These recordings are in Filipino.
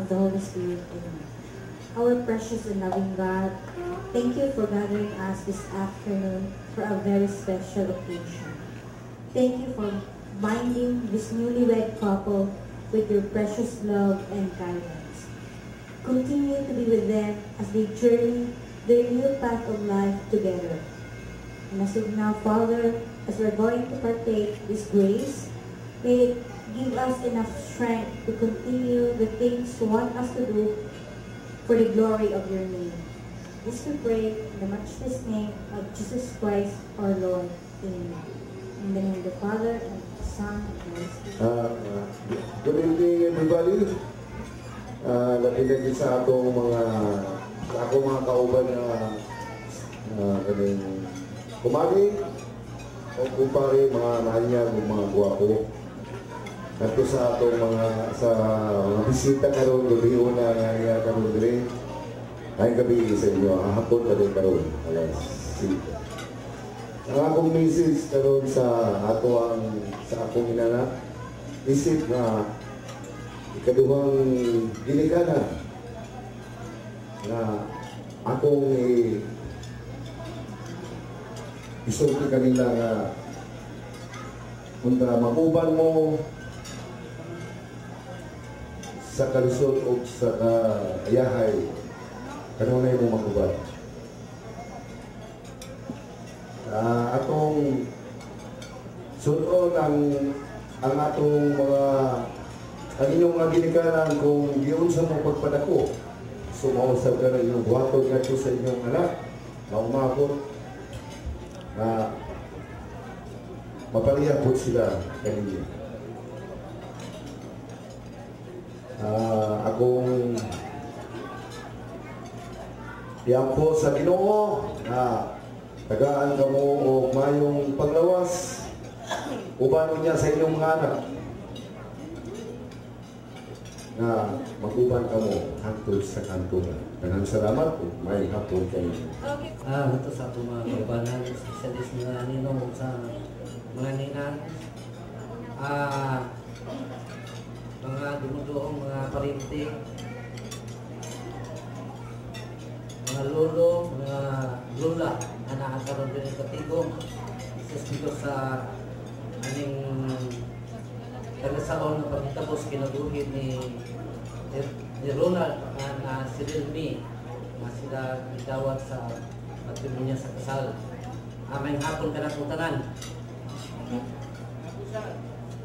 of the Holy Spirit. Amen. Our precious and loving God, thank you for gathering us this afternoon for a very special occasion. Thank you for binding this newlywed couple with your precious love and guidance. Continue to be with them as they journey their new path of life together. And as of now, Father, as we're going to partake this grace, may it give us enough strength to continue the things you want us to do for the glory of your name. This we pray in the matchless name of Jesus Christ, our Lord. Amen. In the name of the Father, and the Son, and the Holy Spirit. Good evening, everybody. Napilagay sa akong mga kauban na kaning kumari o kumpare, mga mahanyag o mga guwapo. Nato sa atong mga bisita karon gabi una nga karon dire. Ay gabi sa inyo, hapon pa din karon, alas 6. Ang akong message karon sa akong inanak, isip na ikaduhang ginikanan na akong isulti kanila nga kung makuban mo sa kalusot o sa ayahay, kanunay mo makubad. Atong sunod ang atong ang inyong mga ginikanan kung giyon sa mong pagpadako. Sumausap ka na inyong buhatod nga sa inyong anak na umabot na mapalihapot sila kanina. Akong iampo sa Ginoo na tagaan ka mo o mayong paglawas uban niya sa inyong mga anak na maguban ka mo hangtod sa kantunan. Kanang salamat o may hapon kayo. Ito sa itong mga kaubanan, specialist nga ninong sa mga ninang. Mga dumudoong mga parinti, mga lolo, mga lula na nakakaroon din ng katigong. Dito sa aning kalasaon na pagkitapos kinabuhin ni Ronald na si Rilmi na sila itawag sa matimonya sa kasal. May hapon ka na kung tanan.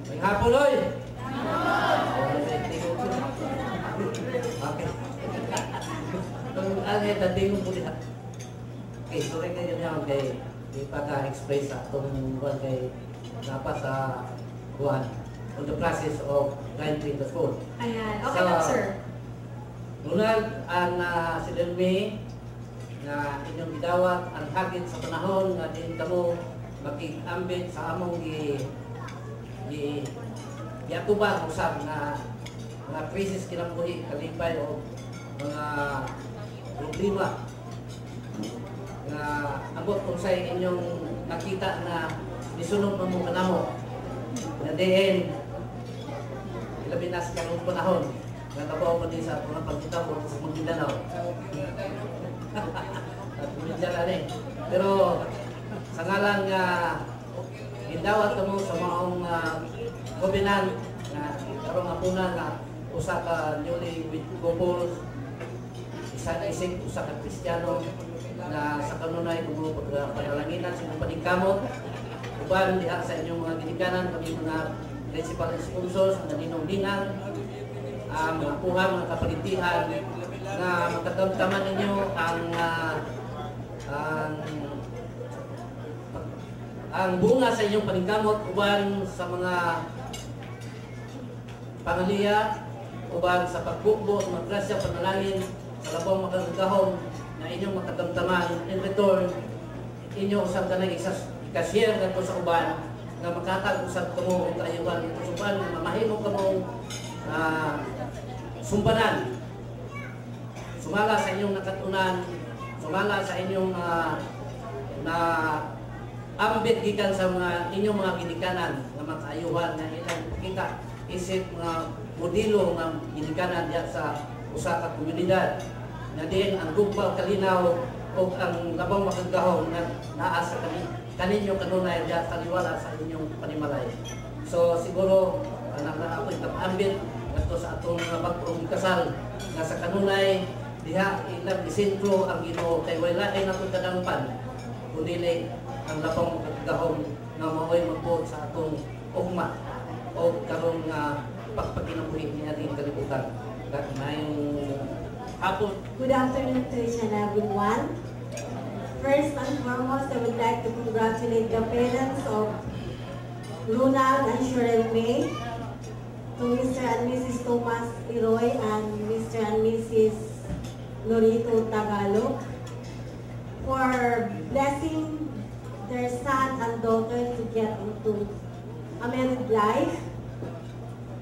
May hapon, oy! Okay. Ang tatingong po diha. Okay, sorry kayo niya kay ipaka-express sa itong buwan kay dapat sa buwan on the process of entering the school. Ayan, okay lang, sir. Ronald, ang si Delmi na inyong gidawat ang hagit sa panahon nga din kamo makikambit sa among giatubang usab na mga krisis kinabuhi kalipay o mga problema na abot kung sa inyong nakita na nisunod mo mong kanamo na diin labi na sa kanong panahon na nabaw pa din sa mga pagkitapon sa Maguindanao. At kumidyan na pero sa ngalang gindawat ka mo sa maong kobinan na karong apuna na usa ka newly with couples, isa ka isig, usa ka Kristiyano na sa kanunay kung pagpanalanginan sa inyong paningkamot uban diha sa inyong mga ginikanan kami mga principal sponsors na ninong-ninang mga kuha, mga kapalitihan na makatamtaman ninyo ang bunga sa inyong paningkamot uban sa mga pangaliya uban sa pagbukbo, mga grasya, panalangin sa labang makagagahom na inyong makatamtaman in return inyong usap ka na ikashare na sa uban na makatag usap ka mo o kaayuhan sa uban na mamahimo ka mo sumbanan sumala sa inyong nakatunan sumala sa inyong na ambit gikan sa mga inyong mga ginikanan nga makaayuhan na ilang kita isip mga modelo ng ginikanan diya sa usa ka komunidad. Na din ang gugbal kalinaw o ang labang makagahong na naa sa kaninyo kanunay diya taliwala sa inyong panimalay. So siguro anak na ako itapambit ngadto sa atong mga bagong kasal nga sa kanunay diha ilang isentro ang Ginoo kay wala ay natong kadangpan kundi ang labang makagahong nga maoy magbuot sa atong ugma o karon nga pagpakinabuhi niya din kalibutan. Good afternoon to each and everyone. First and foremost, I would like to congratulate the parents of Ronald and Cheryl May, to Mr. and Mrs. Thomas Iroy and Mr. and Mrs. Norito Tagalog for blessing their son and daughter to get into a married life.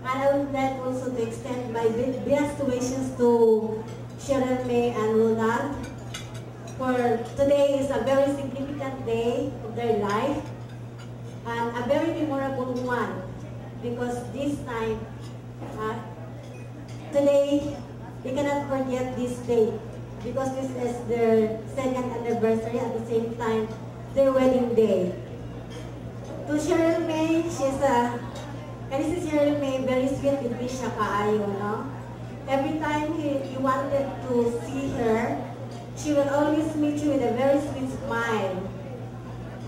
And I would like also to extend my best wishes to Cheryl May and Ronald, for today is a very significant day of their life and a very memorable one because this time, today, they cannot forget this day because this is their second anniversary at the same time, their wedding day. To Cheryl May, this is Cheryl May, very sweet with siya kaayo, no? Every time you wanted to see her, she will always meet you with a very sweet smile.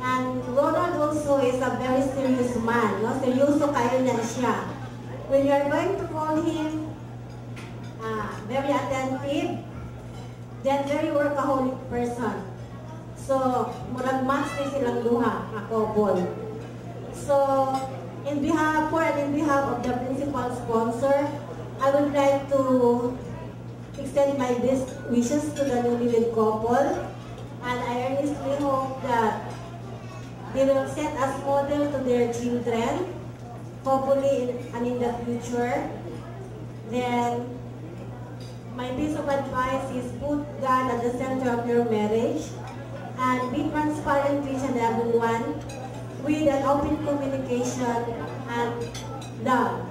And Ronald also is a very serious man, no? Seryoso kayo na siya. When you are going to call him, very attentive, then very workaholic person. So, murag match na silang duha, a couple. So, in behalf of the principal sponsor, I would like to extend my best wishes to the newlywed couple, and I earnestly hope that they will set as model to their children, hopefully in the future. Then, my piece of advice is put God at the center of your marriage and be transparent to each and everyone with an open communication and love.